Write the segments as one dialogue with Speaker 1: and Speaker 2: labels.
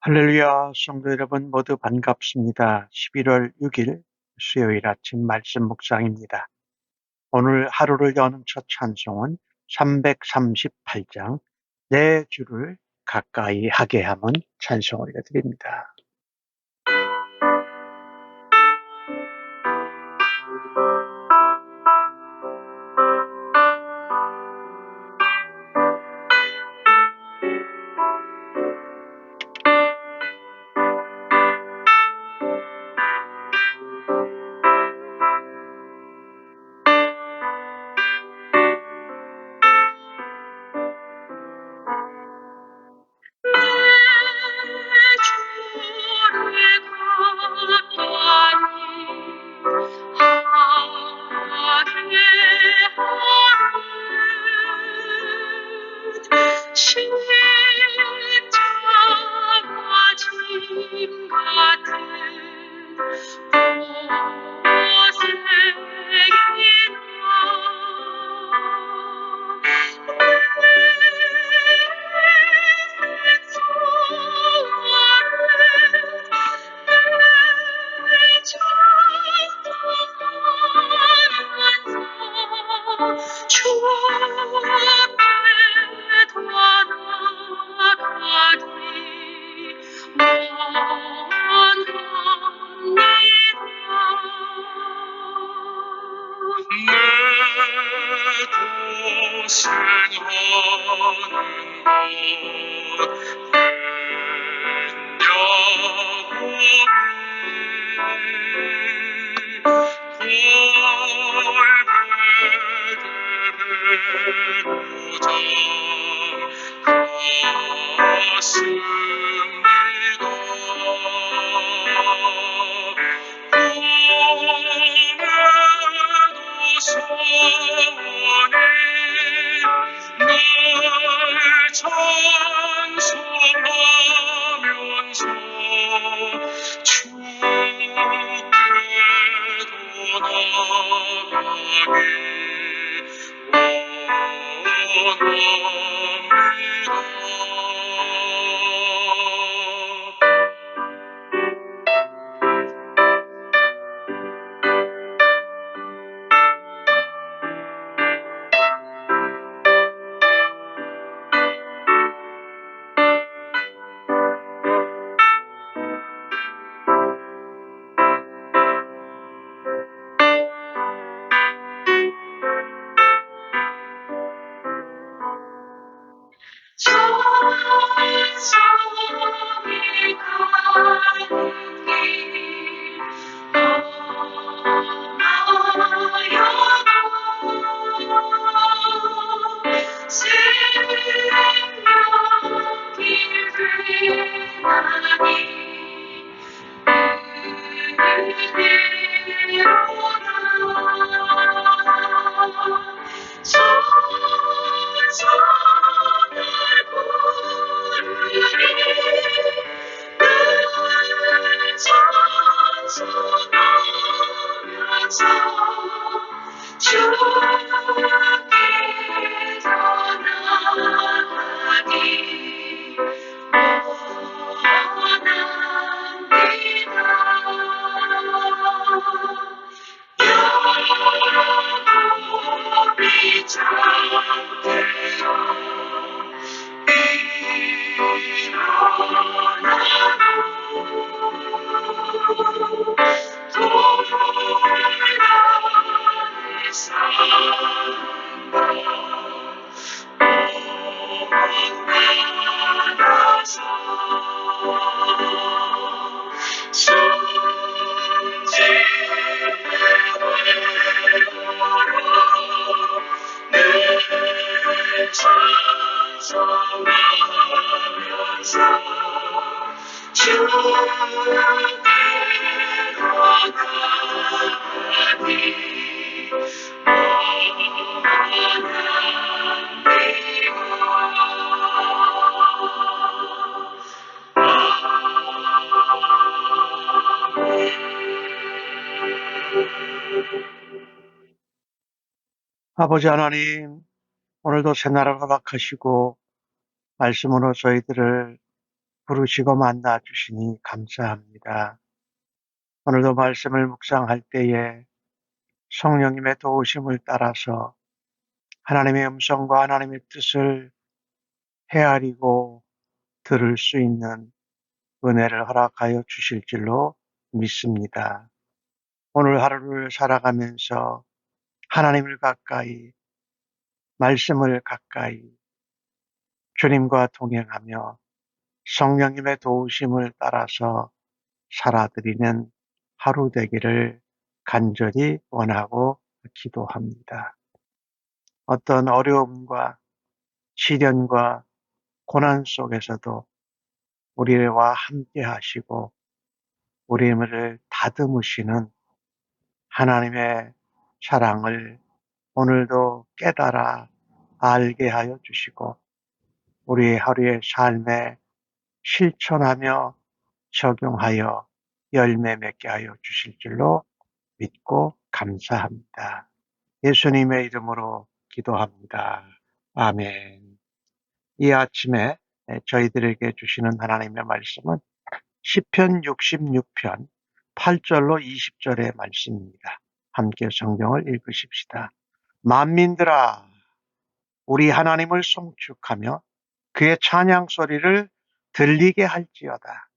Speaker 1: 할렐루야, 성도 여러분 모두 반갑습니다. 11월 6일 수요일 아침 말씀 묵상입니다. 오늘 하루를 여는 첫 찬송은 338장 내 주를 가까이 하게 함은 찬송을 드립니다. 아버지 하나님, 오늘도 새날을 허락하시고 말씀으로 저희들을 부르시고 만나 주시니 감사합니다. 오늘도 말씀을 묵상할 때에 성령님의 도우심을 따라서 하나님의 음성과 하나님의 뜻을 헤아리고 들을 수 있는 은혜를 허락하여 주실 줄로 믿습니다. 오늘 하루를 살아가면서 하나님을 가까이, 말씀을 가까이, 주님과 동행하며 성령님의 도우심을 따라서 살아드리는 하루 되기를 간절히 원하고 기도합니다. 어떤 어려움과 시련과 고난 속에서도 우리와 함께 하시고 우리를 다듬으시는 하나님의 사랑을 오늘도 깨달아 알게 하여 주시고 우리 하루의 삶에 실천하며 적용하여 열매 맺게 하여 주실 줄로 믿고 감사합니다. 예수님의 이름으로 기도합니다. 아멘. 이 아침에 저희들에게 주시는 하나님의 말씀은 시편 66편 8절로 20절의 말씀입니다. 함께 성경을 읽으십시다. 만민들아, 우리 하나님을 송축하며 그의 찬양 소리를 들리게 할지어다.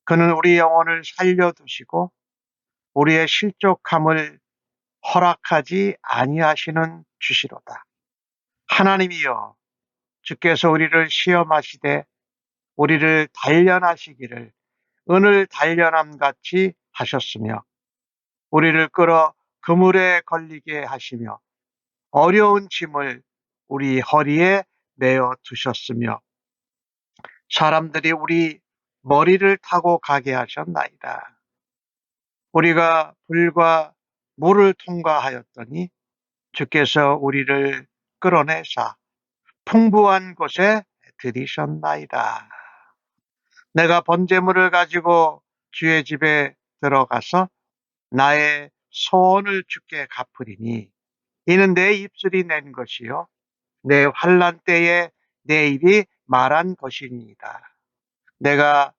Speaker 1: 그는 우리 영혼을 살려두시고 우리의 실족함을 허락하지 아니하시는 주시로다. 하나님이여, 주께서 우리를 시험하시되 우리를 단련하시기를 은을 단련함 같이 하셨으며 우리를 끌어 그물에 걸리게 하시며 어려운 짐을 우리 허리에 메어 두셨으며 사람들이 우리 머리를 타고 가게 하셨나이다. 우리가 불과 물을 통과하였더니 주께서 우리를 끌어내사 풍부한 곳에 들이셨나이다. 내가 번제물을 가지고 주의 집에 들어가서 나의 소원을 주께 갚으리니 이는 내 입술이 낸 것이요 내 환난 때에 내 입이 말한 것이니이다. 내가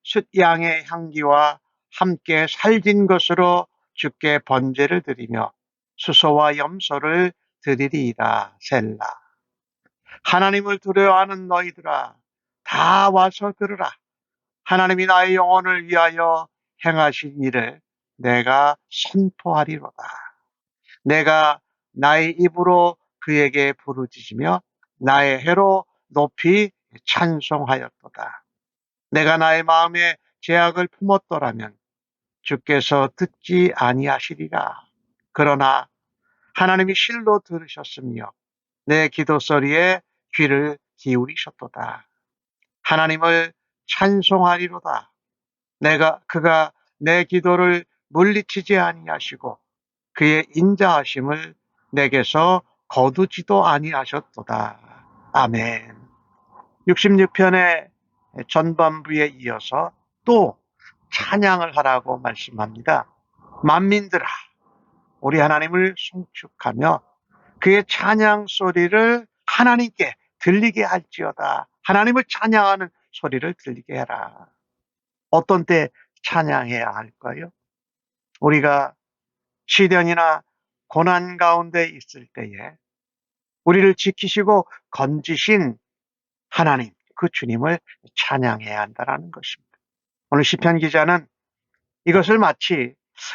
Speaker 1: 숫양의 향기와 함께 살진 것으로 주께 번제를 드리며 수소와 염소를 드리리이다. 셀라. 하나님을 두려워하는 너희들아 다 와서 들으라. 하나님이 나의 영혼을 위하여 행하신 일을 내가 선포하리로다. 내가 나의 입으로 그에게 부르짖으며 나의 혀로 높이 찬송하였도다. 내가 나의 마음에 죄악을 품었더라면 주께서 듣지 아니하시리라. 그러나 하나님이 실로 들으셨으며 내 기도 소리에 귀를 기울이셨도다. 하나님을 찬송하리로다. 그가 내 기도를 물리치지 아니하시고 그의 인자하심을 내게서 거두지도 아니하셨도다. 아멘. 66편의 전반부에 이어서 또 찬양을 하라고 말씀합니다. 만민들아, 우리 하나님을 송축하며 그의 찬양 소리를 하나님께 들리게 할지어다. 하나님을 찬양하는 소리를 들리게 해라. 어떤 때 찬양해야 할까요? 우리가 시련이나 고난 가운데 있을 때에 우리를 지키시고 건지신 하나님, 그 주님을 찬양해야 한다는 것입니다. 오늘 시편 기자는 이것을 마치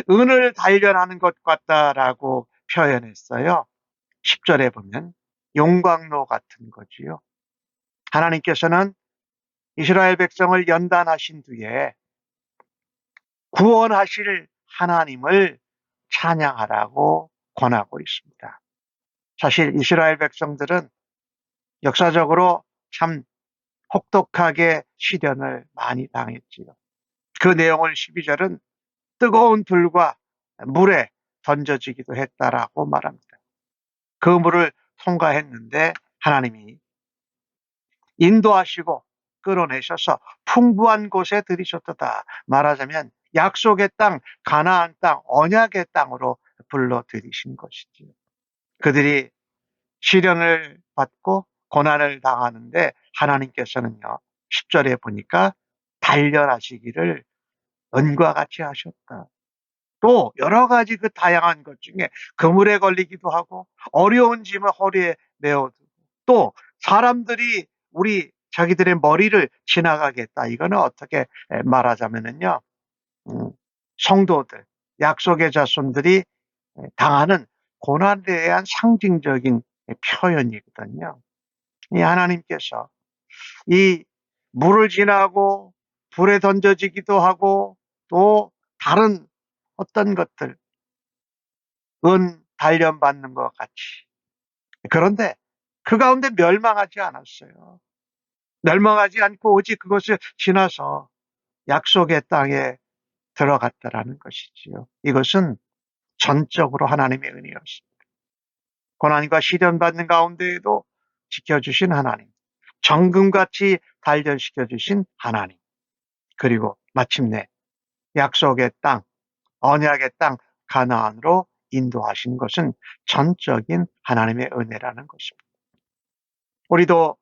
Speaker 1: 은을 단련하는 것 같다라고 표현했어요. 10절에 보면 용광로 같은 거지요. 하나님께서는 이스라엘 백성을 연단하신 뒤에 구원하실 하나님을 찬양하라고 권하고 있습니다. 사실 이스라엘 백성들은 역사적으로 참 혹독하게 시련을 많이 당했지요. 그 내용을 12절은 뜨거운 불과 물에 던져지기도 했다라고 말합니다. 그 물을 통과했는데 하나님이 인도하시고 끌어내셔서 풍부한 곳에 들이셨다. 말하자면 약속의 땅, 가나안 땅, 언약의 땅으로 불러 들이신 것이지요. 그들이 시련을 받고 고난을 당하는데 하나님께서는요, 10절에 보니까 단련하시기를 은과 같이 하셨다. 또 여러 가지 그 다양한 것 중에 그물에 걸리기도 하고 어려운 짐을 허리에 메어두고 또 사람들이 우리 자기들의 머리를 지나가겠다. 이거는 어떻게 말하자면은요. 성도들, 약속의 자손들이 당하는 고난에 대한 상징적인 표현이거든요. 이 하나님께서 이 물을 지나고 불에 던져지기도 하고 또 다른 어떤 것들, 은 단련받는 것 같이. 그런데 그 가운데 멸망하지 않았어요. 멸망하지 않고 오직 그것을 지나서 약속의 땅에 들어갔다라는 것이지요. 이것은 전적으로 하나님의 은혜였습니다. 고난과 시련 받는 가운데에도 지켜주신 하나님, 정금같이 단련시켜 주신 하나님, 그리고 마침내 약속의 땅, 언약의 땅 가나안으로 인도하신 것은 전적인 하나님의 은혜라는 것입니다. 우리도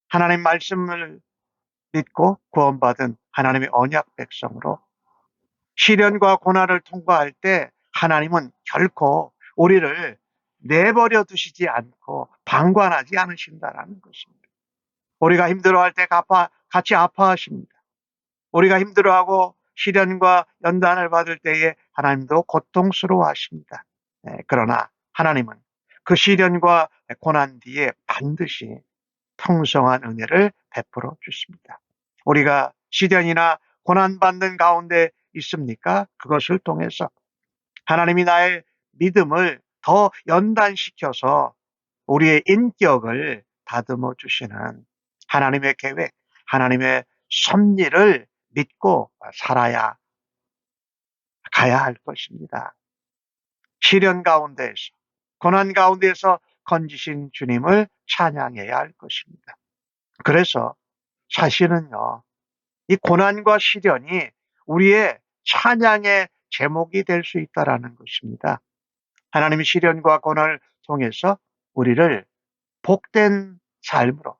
Speaker 1: 하나님 말씀을 믿고 구원받은 하나님의 언약 백성으로 시련과 고난을 통과할 때 하나님은 결코 우리를 내버려 두시지 않고 방관하지 않으신다라는 것입니다. 우리가 힘들어할 때 같이 아파하십니다. 우리가 힘들어하고 시련과 연단을 받을 때에 하나님도 고통스러워하십니다. 그러나 하나님은 그 시련과 고난 뒤에 반드시 풍성한 은혜를 베풀어 주십니다. 우리가 시련이나 고난받는 가운데 있습니까? 그것을 통해서 하나님이 나의 믿음을 더 연단시켜서 우리의 인격을 다듬어 주시는 하나님의 계획, 하나님의 섭리를 믿고 살아야 가야 할 것입니다. 시련 가운데에서, 고난 가운데에서 건지신 주님을 찬양해야 할 것입니다. 그래서 사실은요, 이 고난과 시련이 우리의 찬양의 제목이 될 수 있다라는 것입니다. 하나님이 시련과 고난을 통해서 우리를 복된 삶으로,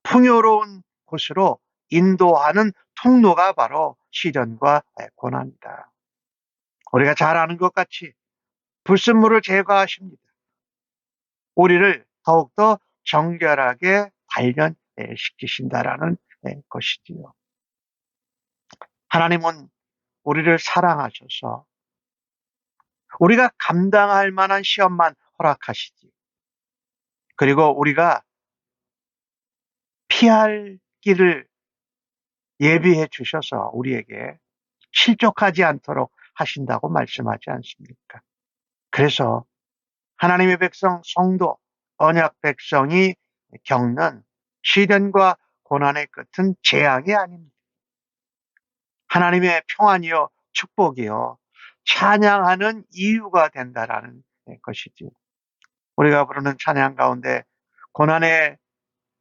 Speaker 1: 풍요로운 곳으로 인도하는 통로가 바로 시련과 고난이다. 우리가 잘 아는 것 같이 불순물을 제거하십니다. 우리를 더욱더 정결하게 단련시키신다라는 것이지요. 하나님은 우리를 사랑하셔서 우리가 감당할 만한 시험만 허락하시지. 그리고 우리가 피할 길을 예비해 주셔서 우리에게 실족하지 않도록 하신다고 말씀하지 않습니까? 그래서 하나님의 백성, 성도, 언약 백성이 겪는 시련과 고난의 끝은 재앙이 아닙니다. 하나님의 평안이요, 축복이요, 찬양하는 이유가 된다라는 것이지. 우리가 부르는 찬양 가운데 고난의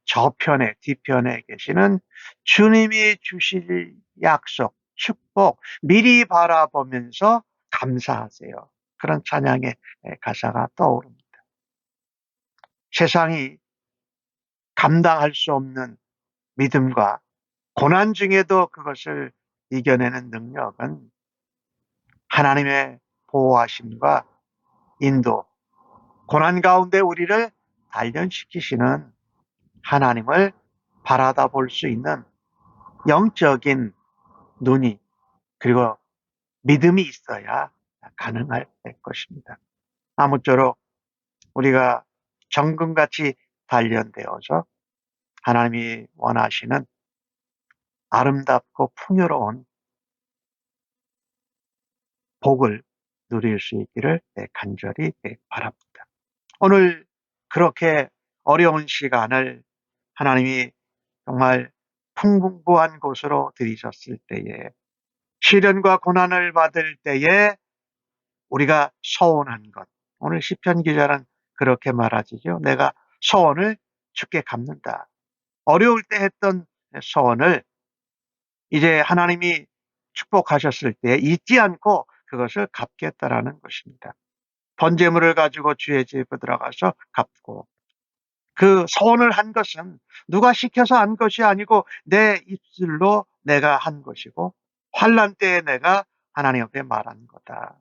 Speaker 1: 저편에, 뒤편에 계시는 주님이 주실 약속, 축복, 미리 바라보면서 감사하세요. 그런 찬양의 가사가 떠오릅니다. 세상이 감당할 수 없는 믿음과 고난 중에도 그것을 이겨내는 능력은 하나님의 보호하심과 인도, 고난 가운데 우리를 단련시키시는 하나님을 바라다 볼 수 있는 영적인 눈이 그리고 믿음이 있어야 가능할 것입니다. 아무쪼록 우리가 정금같이 단련되어서 하나님이 원하시는 아름답고 풍요로운 복을 누릴 수 있기를 간절히 바랍니다. 오늘 그렇게 어려운 시간을 하나님이 정말 풍부한 곳으로 들이셨을 때에 시련과 고난을 받을 때에 우리가 서원한 것. 오늘 시편 기자는 그렇게 말하지요. 내가 서원을 주께 갚는다. 어려울 때 했던 서원을 이제 하나님이 축복하셨을 때 잊지 않고 그것을 갚겠다라는 것입니다. 번제물을 가지고 주의 집에 들어가서 갚고 그 소원을 한 것은 누가 시켜서 한 것이 아니고 내 입술로 내가 한 것이고 환난 때에 내가 하나님 앞에 말한 거다.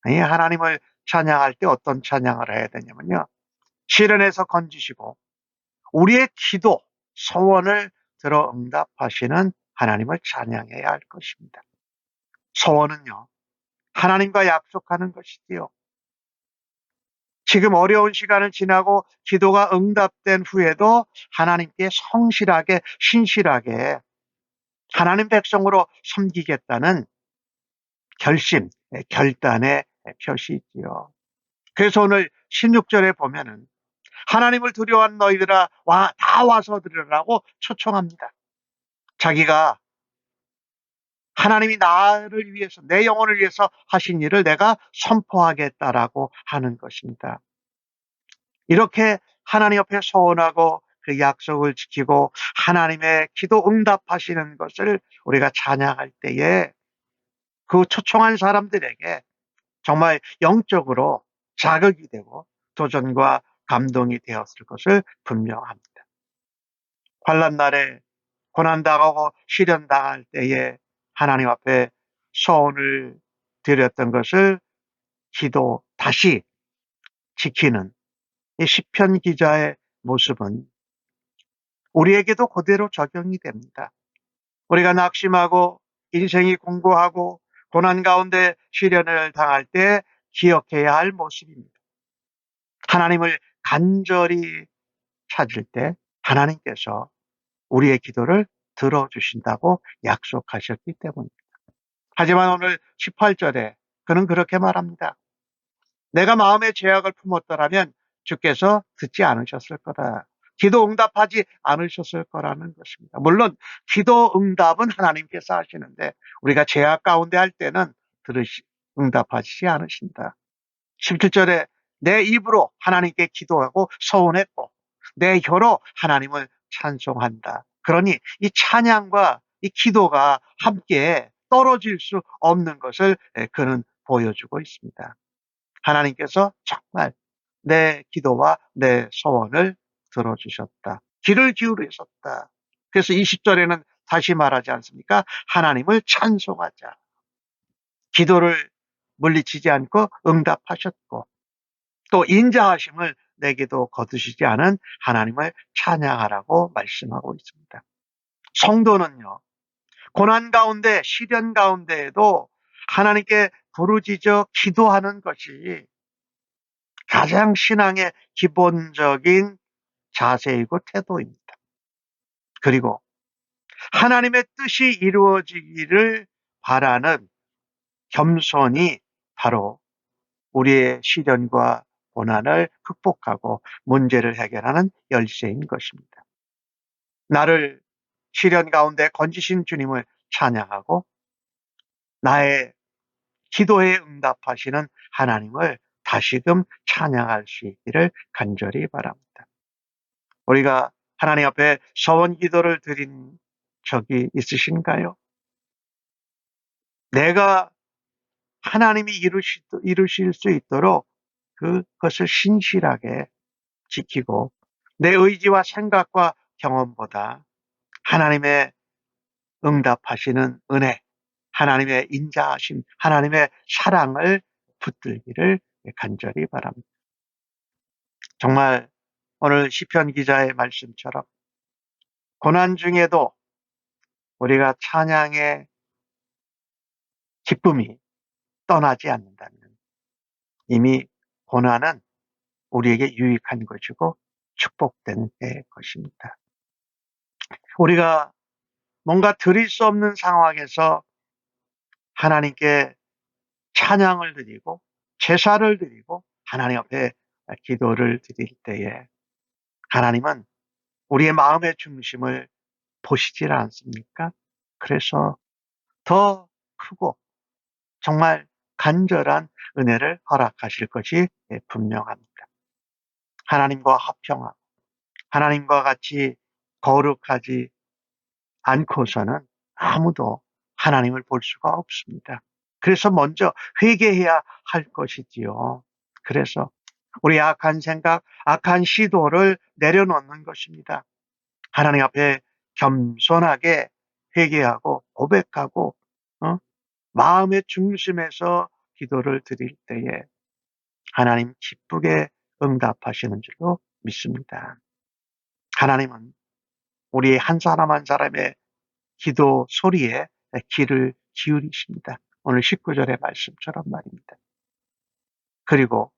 Speaker 1: 이 하나님을 찬양할 때 어떤 찬양을 해야 되냐면요. 시련에서 건지시고 우리의 기도, 소원을 들어 응답하시는 하나님을 찬양해야 할 것입니다. 소원은요, 하나님과 약속하는 것이지요. 지금 어려운 시간을 지나고 기도가 응답된 후에도 하나님께 성실하게, 신실하게 하나님 백성으로 섬기겠다는 결심, 결단의 표시지요. 그래서 오늘 16절에 보면은 하나님을 두려워한 너희들아 다 와서 들으라고 초청합니다. 자기가 하나님이 나를 위해서 내 영혼을 위해서 하신 일을 내가 선포하겠다라고 하는 것입니다. 이렇게 하나님 옆에 소원하고 그 약속을 지키고 하나님의 기도 응답하시는 것을 우리가 찬양할 때에 그 초청한 사람들에게 정말 영적으로 자극이 되고 도전과 감동이 되었을 것을 분명합니다. 환난 날에 고난당하고 시련당할 때에 하나님 앞에 소원을 드렸던 것을 기도 다시 지키는 이 시편 기자의 모습은 우리에게도 그대로 적용이 됩니다. 우리가 낙심하고 인생이 공고하고 고난 가운데 시련을 당할 때 기억해야 할 모습입니다. 하나님을 간절히 찾을 때 하나님께서 우리의 기도를 들어주신다고 약속하셨기 때문입니다. 하지만 오늘 18절에 그는 그렇게 말합니다. 내가 마음의 죄악을 품었더라면 주께서 듣지 않으셨을 거다. 기도 응답하지 않으셨을 거라는 것입니다. 물론 기도 응답은 하나님께서 하시는데 우리가 죄악 가운데 할 때는 응답하시지 않으신다. 17절에 내 입으로 하나님께 기도하고 소원했고 내 혀로 하나님을 찬송한다. 그러니 이 찬양과 이 기도가 함께 떨어질 수 없는 것을 그는 보여주고 있습니다. 하나님께서 정말 내 기도와 내 소원을 들어주셨다. 귀를 기울이셨다. 그래서 20절에는 다시 말하지 않습니까? 하나님을 찬송하자. 기도를 물리치지 않고 응답하셨고 또 인자하심을 내게도 거두시지 않은 하나님을 찬양하라고 말씀하고 있습니다. 성도는요, 고난 가운데 시련 가운데에도 하나님께 부르짖어 기도하는 것이 가장 신앙의 기본적인 자세이고 태도입니다. 그리고 하나님의 뜻이 이루어지기를 바라는 겸손이 바로 우리의 시련과 고난을 극복하고 문제를 해결하는 열쇠인 것입니다. 나를 시련 가운데 건지신 주님을 찬양하고 나의 기도에 응답하시는 하나님을 다시금 찬양할 수 있기를 간절히 바랍니다. 우리가 하나님 앞에 서원 기도를 드린 적이 있으신가요? 내가 하나님이 이루실 수 있도록 그것을 신실하게 지키고 내 의지와 생각과 경험보다 하나님의 응답하시는 은혜, 하나님의 인자하심, 하나님의 사랑을 붙들기를 간절히 바랍니다. 정말 오늘 시편 기자의 말씀처럼 고난 중에도 우리가 찬양의 기쁨이 떠나지 않는다면 이미 고난은 우리에게 유익한 것이고 축복된 것입니다. 우리가 뭔가 드릴 수 없는 상황에서 하나님께 찬양을 드리고 제사를 드리고 하나님 앞에 기도를 드릴 때에 하나님은 우리의 마음의 중심을 보시질 않습니까? 그래서 더 크고 정말 간절한 은혜를 허락하실 것이 분명합니다. 하나님과 화평하고 하나님과 같이 거룩하지 않고서는 아무도 하나님을 볼 수가 없습니다. 그래서 먼저 회개해야 할 것이지요. 그래서 우리의 악한 생각, 악한 시도를 내려놓는 것입니다. 하나님 앞에 겸손하게 회개하고 고백하고 마음의 중심에서 기도를 드릴 때에 하나님 기쁘게 응답하시는 줄로 믿습니다. 하나님은 우리 한 사람 한 사람의 기도 소리에 귀를 기울이십니다. 오늘 19절의 말씀처럼 말입니다. 그리고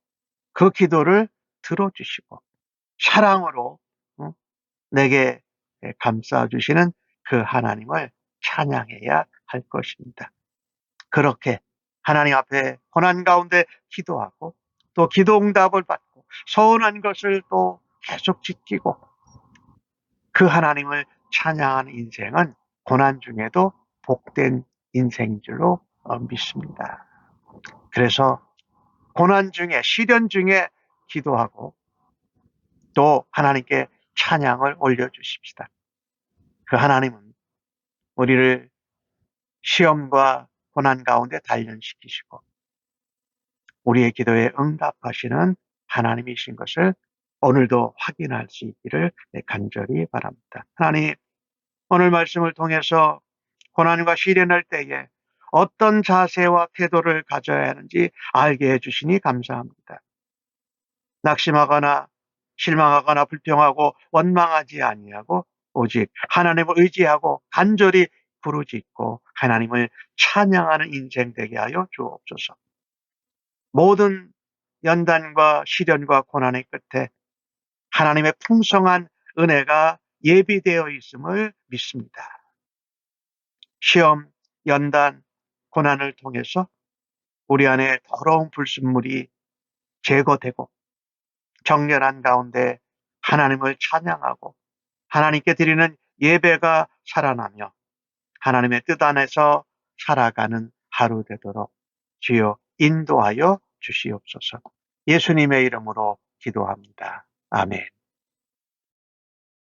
Speaker 1: 그 기도를 들어주시고 사랑으로 내게 감싸주시는 그 하나님을 찬양해야 할 것입니다. 그렇게 하나님 앞에 고난 가운데 기도하고 또 기도 응답을 받고 서운한 것을 또 계속 지키고 그 하나님을 찬양하는 인생은 고난 중에도 복된 인생인 줄로 믿습니다. 그래서 고난 중에 시련 중에 기도하고 또 하나님께 찬양을 올려주십시다. 그 하나님은 우리를 시험과 고난 가운데 단련시키시고 우리의 기도에 응답하시는 하나님이신 것을 오늘도 확인할 수 있기를 간절히 바랍니다. 하나님, 오늘 말씀을 통해서 고난과 시련할 때에 어떤 자세와 태도를 가져야 하는지 알게 해주시니 감사합니다. 낙심하거나 실망하거나 불평하고 원망하지 아니하고 오직 하나님을 의지하고 간절히 부르짖고 하나님을 찬양하는 인생 되게 하여 주옵소서. 모든 연단과 시련과 고난의 끝에 하나님의 풍성한 은혜가 예비되어 있음을 믿습니다. 시험, 연단, 고난을 통해서 우리 안에 더러운 불순물이 제거되고 정결한 가운데 하나님을 찬양하고 하나님께 드리는 예배가 살아나며 하나님의 뜻 안에서 살아가는 하루 되도록 주여 인도하여 주시옵소서. 예수님의 이름으로 기도합니다. 아멘.